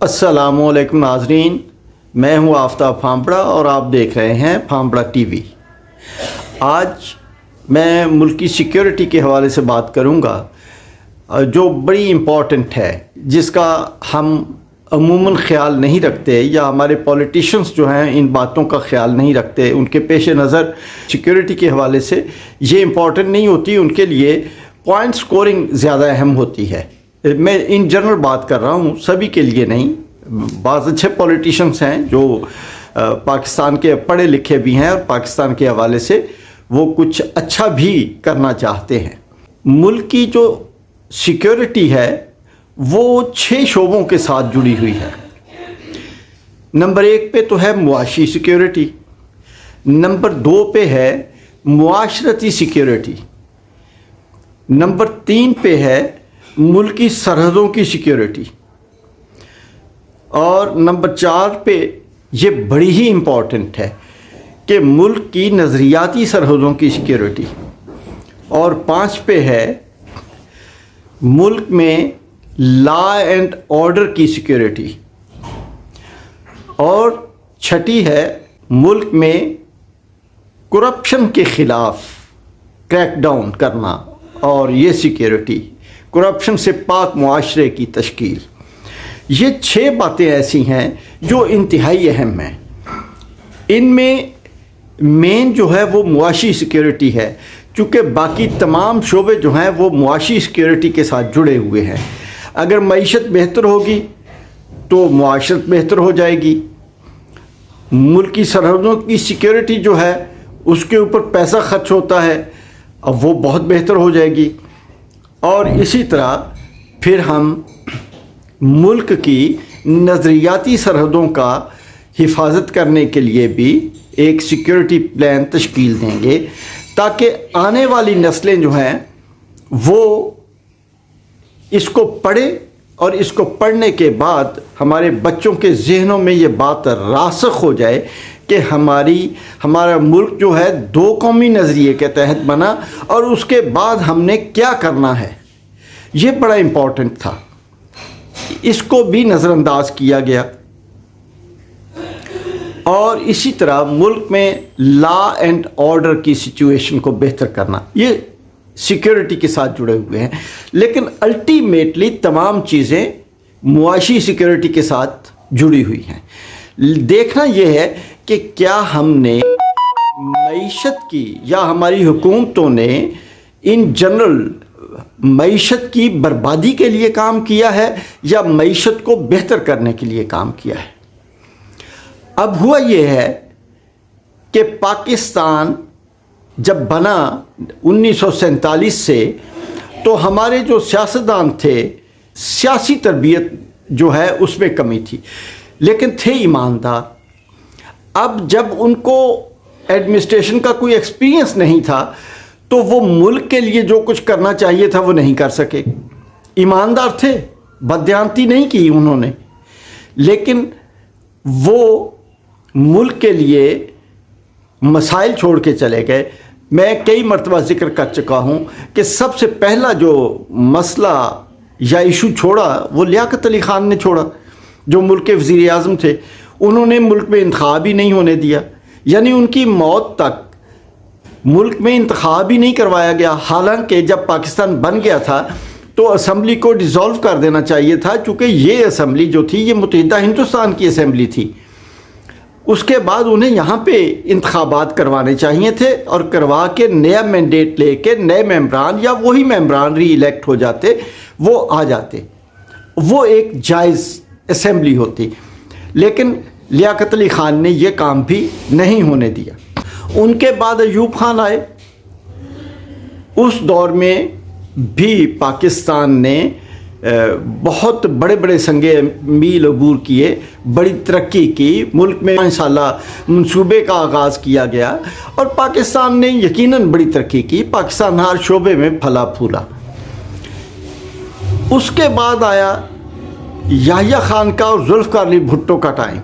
अस्सलामुअलैकुम नाजरीन, मैं हूं आफ्ताब फांपड़ा और आप देख रहे हैं फांपड़ा टीवी। आज मैं मुल्क की सिक्योरिटी के हवाले से बात करूंगा जो बड़ी इम्पॉर्टेंट है, जिसका हम अमूमन ख्याल नहीं रखते या हमारे पॉलिटिशियंस जो हैं इन बातों का ख्याल नहीं रखते। उनके पेश नज़र सिक्योरिटी के हवाले से ये इम्पॉर्टेंट नहीं होती, उनके लिए पॉइंट स्कोरिंग ज़्यादा अहम होती है। मैं इन जनरल बात कर रहा हूँ, सभी के लिए नहीं। बाज़ अच्छे पॉलिटिशियंस हैं जो पाकिस्तान के पढ़े लिखे भी हैं और पाकिस्तान के हवाले से वो कुछ अच्छा भी करना चाहते हैं। मुल्क की जो सिक्योरिटी है वो 6 शोबों के साथ जुड़ी हुई है। नंबर 1 पे तो है मुआशी सिक्योरिटी, नंबर 2 पे है मुआशरती सिक्योरिटी, नंबर 3 पे है मुल्की सरहदों की सिक्योरिटी, और नंबर 4 पे ये बड़ी ही इम्पॉर्टेंट है कि मुल्क की नज़रियाती सरहदों की सिक्योरिटी, और 5 पे है मुल्क में लॉ एंड ऑर्डर की सिक्योरिटी, और 6ठी है मुल्क में करप्शन के ख़िलाफ़ क्रैकडाउन करना, और ये सिक्योरिटी करप्शन से पाक मुआशरे की तश्कील। ये 6 बातें ऐसी हैं जो इंतहाई अहम हैं। इनमें मेन जो है वो मुआशी सिक्योरिटी है, चूँकि बाकी तमाम शोबे जो हैं वो मुआशी सिक्योरिटी के साथ जुड़े हुए हैं। अगर मईशत बेहतर होगी तो मुआशरत बेहतर हो जाएगी। मुल्क की सरहदों की सिक्योरिटी जो है उसके ऊपर पैसा खर्च होता है, अब वो बहुत बेहतर हो जाएगी। और इसी तरह फिर हम मुल्क की नज़रियाती सरहदों का हिफाजत करने के लिए भी एक सिक्योरिटी प्लान तश्कील देंगे, ताकि आने वाली नस्लें जो हैं वो इसको पढ़े और इसको पढ़ने के बाद हमारे बच्चों के जहनों में ये बात रासख हो जाए कि हमारा मुल्क जो है 2 कौमी नज़रिए के तहत बना, और उसके बाद हमने क्या करना है। ये बड़ा इम्पॉर्टेंट था, इसको भी नज़रअंदाज किया गया। और इसी तरह मुल्क में लॉ एंड ऑर्डर की सिचुएशन को बेहतर करना, ये सिक्योरिटी के साथ जुड़े हुए हैं। लेकिन अल्टीमेटली तमाम चीज़ें मुआशी सिक्योरिटी के साथ जुड़ी हुई हैं। देखना यह है कि क्या हमने मईशत की या हमारी हुकूमतों ने इन जनरल मईशत की बर्बादी के लिए काम किया है या मईशत को बेहतर करने के लिए काम किया है। अब हुआ यह है कि पाकिस्तान जब बना 1947 से, तो हमारे जो सियासतदान थे, सियासी तरबियत जो है उसमें कमी थी, लेकिन थे ईमानदार। अब जब उनको एडमिनिस्ट्रेशन का कोई एक्सपीरियंस नहीं था तो वो मुल्क के लिए जो कुछ करना चाहिए था वो नहीं कर सके। ईमानदार थे, बददियानती नहीं की उन्होंने, लेकिन वो मुल्क के लिए मसाइल छोड़ के चले गए। मैं कई मरतबा जिक्र कर चुका हूँ कि सबसे पहला जो मसला या इशू छोड़ा वो लियाकत अली ख़ान ने छोड़ा, जो मुल्क के वज़ीर आज़म थे। उन्होंने मुल्क में इंतखाब ही नहीं होने दिया, यानी उनकी मौत तक मुल्क में इंतखाब ही नहीं करवाया गया। हालांकि जब पाकिस्तान बन गया था तो असम्बली को डिज़ोल्व कर देना चाहिए था, चूँकि ये असम्बली जो थी ये मुत्तहिदा हिंदुस्तान की असम्बली थी। उसके बाद उन्हें यहाँ पे इंतखाबात करवाने चाहिए थे, और करवा के नया मैंडेट लेके नए मेंबरान या वही मेंबरान री इलेक्ट हो जाते, वो आ जाते, वो एक जायज़ असम्बली होती। लेकिन लियाकत अली ख़ान ने यह काम भी नहीं होने दिया। उनके बाद अयूब खान आए। उस दौर में भी पाकिस्तान ने बहुत बड़े बड़े संगे मील अबूर किए, बड़ी तरक्की की। मुल्क में इंशाअल्लाह मंसूबे का आगाज़ किया गया और पाकिस्तान ने यकीनन बड़ी तरक्की की। पाकिस्तान हर शोबे में फला फूला। उसके बाद आया याहिया खान का और जुल्फ़िकार अली भुट्टो का टाइम।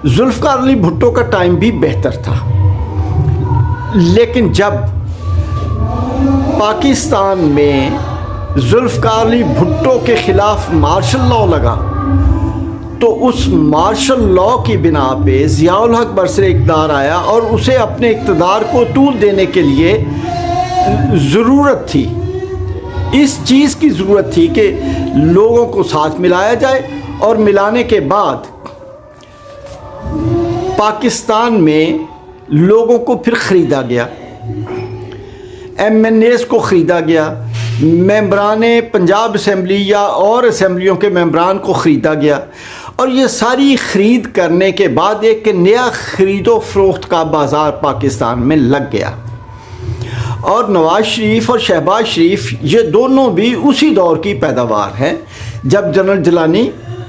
जुल्फ़िकार अली भुट्टो का टाइम भी बेहतर था, लेकिन जब पाकिस्तान में जुल्फ़िकार अली भुट्टो के ख़िलाफ़ मार्शल लॉ लगा تو اس مارشل لاء کی بنا پہ ضیاء الحق برسر اقتدار آیا اور اسے اپنے اقتدار کو طول دینے کے لیے ضرورت تھی، اس چیز کی ضرورت تھی کہ لوگوں کو ساتھ ملایا جائے، اور ملانے کے بعد پاکستان میں لوگوں کو پھر خریدا گیا، ایم این ایز کو خریدا گیا، ممبران پنجاب اسمبلی یا اور اسمبلیوں کے ممبران کو خریدا گیا، اور یہ ساری خرید کرنے کے بعد ایک نیا خرید و فروخت کا بازار پاکستان میں لگ گیا۔ اور نواز شریف اور شہباز شریف یہ دونوں بھی اسی دور کی پیداوار ہیں جب جنرل جیلانی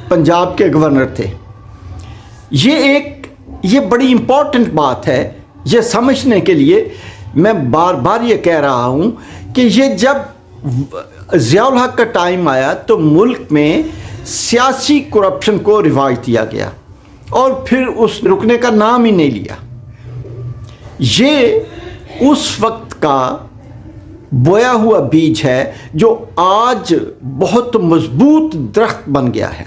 پنجاب کے گورنر تھے۔ یہ بڑی امپورٹنٹ بات ہے، یہ سمجھنے کے لیے میں بار بار یہ کہہ رہا ہوں کہ یہ جب ضیاء الحق کا ٹائم آیا تو ملک میں سیاسی کرپشن کو رواج دیا گیا اور پھر اس رکنے کا نام ہی نہیں لیا۔ یہ اس وقت کا بویا ہوا بیج ہے جو آج بہت مضبوط درخت بن گیا ہے۔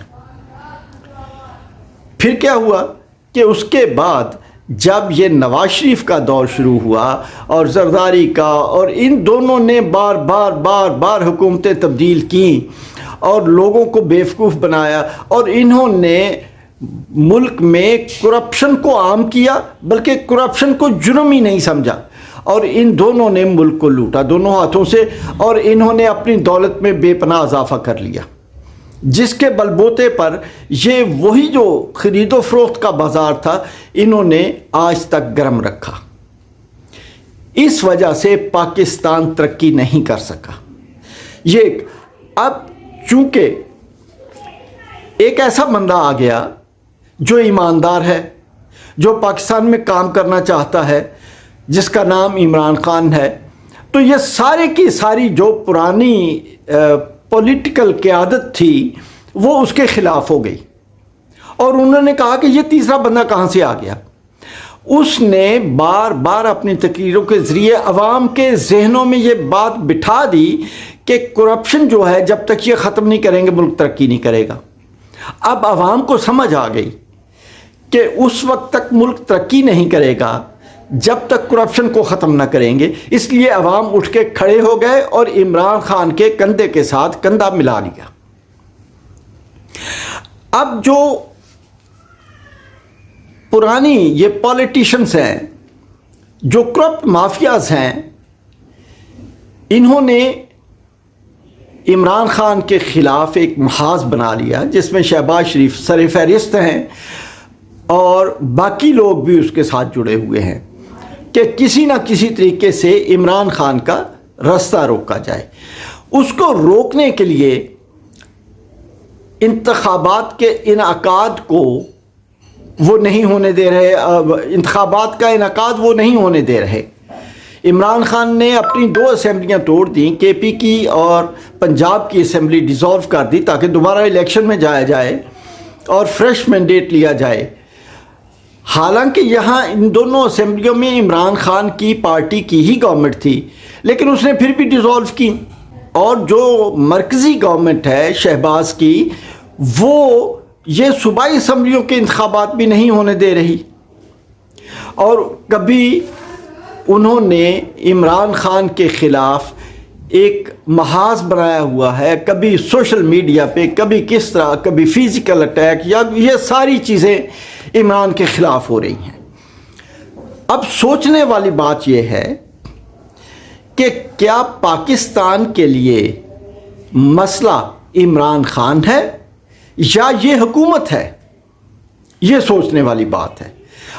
پھر کیا ہوا کہ اس کے بعد جب یہ نواز شریف کا دور شروع ہوا اور زرداری کا، اور ان دونوں نے بار بار حکومتیں تبدیل کیں اور لوگوں کو بیوقوف بنایا، اور انہوں نے ملک میں کرپشن کو عام کیا، بلکہ کرپشن کو جرم ہی نہیں سمجھا، اور ان دونوں نے ملک کو لوٹا دونوں ہاتھوں سے، اور انہوں نے اپنی دولت میں بے پناہ اضافہ کر لیا، جس کے بلبوتے پر یہ وہی جو خرید و فروخت کا بازار تھا انہوں نے آج تک گرم رکھا۔ اس وجہ سے پاکستان ترقی نہیں کر سکا۔ یہ اب چونکہ ایک ایسا بندہ آ گیا جو ایماندار ہے، جو پاکستان میں کام کرنا چاہتا ہے، جس کا نام عمران خان ہے، تو یہ سارے کی ساری جو پرانی پولیٹیکل قیادت تھی وہ اس کے خلاف ہو گئی، اور انہوں نے کہا کہ یہ تیسرا بندہ کہاں سے آ گیا۔ اس نے بار بار اپنی تقریروں کے ذریعے عوام کے ذہنوں میں یہ بات بٹھا دی کہ کرپشن جو ہے جب تک یہ ختم نہیں کریں گے ملک ترقی نہیں کرے گا۔ اب عوام کو سمجھ آ گئی کہ اس وقت تک ملک ترقی نہیں کرے گا جب تک کرپشن کو ختم نہ کریں گے، اس لیے عوام اٹھ کے کھڑے ہو گئے اور عمران خان کے کندھے کے ساتھ کندھا ملا لیا۔ اب جو پرانی یہ پولیٹیشنز ہیں، جو کرپٹ مافیاز ہیں، انہوں نے عمران خان کے خلاف ایک محاذ بنا لیا جس میں شہباز شریف سر فہرست ہیں اور باقی لوگ بھی اس کے ساتھ جڑے ہوئے ہیں کہ کسی نہ کسی طریقے سے عمران خان کا راستہ روکا جائے۔ اس کو روکنے کے لیے انتخابات کے انعقاد کو وہ نہیں ہونے دے رہے، انتخابات کا انعقاد وہ نہیں ہونے دے رہے۔ عمران خان نے اپنی 2 اسمبلیاں توڑ دیں، کے پی کی اور پنجاب کی اسمبلی ڈیزالو کر دی تاکہ دوبارہ الیکشن میں جایا جائے اور فریش مینڈیٹ لیا جائے۔ حالانکہ یہاں ان دونوں اسمبلیوں میں عمران خان کی پارٹی کی ہی گورنمنٹ تھی، لیکن اس نے پھر بھی ڈیزالو کی، اور جو مرکزی گورنمنٹ ہے شہباز کی، وہ یہ صوبائی اسمبلیوں کے انتخابات بھی نہیں ہونے دے رہی، اور کبھی انہوں نے عمران خان کے خلاف ایک محاذ بنایا ہوا ہے، کبھی سوشل میڈیا پہ، کبھی کس طرح، کبھی فزیکل اٹیک، یا یہ ساری چیزیں عمران کے خلاف ہو رہی ہیں۔ اب سوچنے والی بات یہ ہے کہ کیا پاکستان کے لیے مسئلہ عمران خان ہے یا یہ حکومت ہے؟ یہ سوچنے والی بات ہے،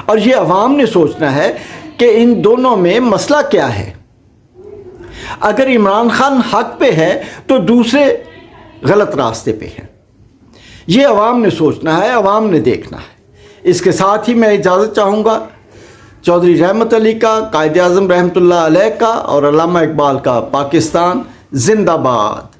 اور یہ عوام نے سوچنا ہے کہ ان دونوں میں مسئلہ کیا ہے۔ اگر عمران خان حق پہ ہے تو دوسرے غلط راستے پہ ہیں۔ یہ عوام نے سوچنا ہے، عوام نے دیکھنا ہے۔ اس کے ساتھ ہی میں اجازت چاہوں گا چودھری رحمت علی کا، قائد اعظم رحمۃ اللہ علیہ کا، اور علامہ اقبال کا۔ پاکستان زندہ باد۔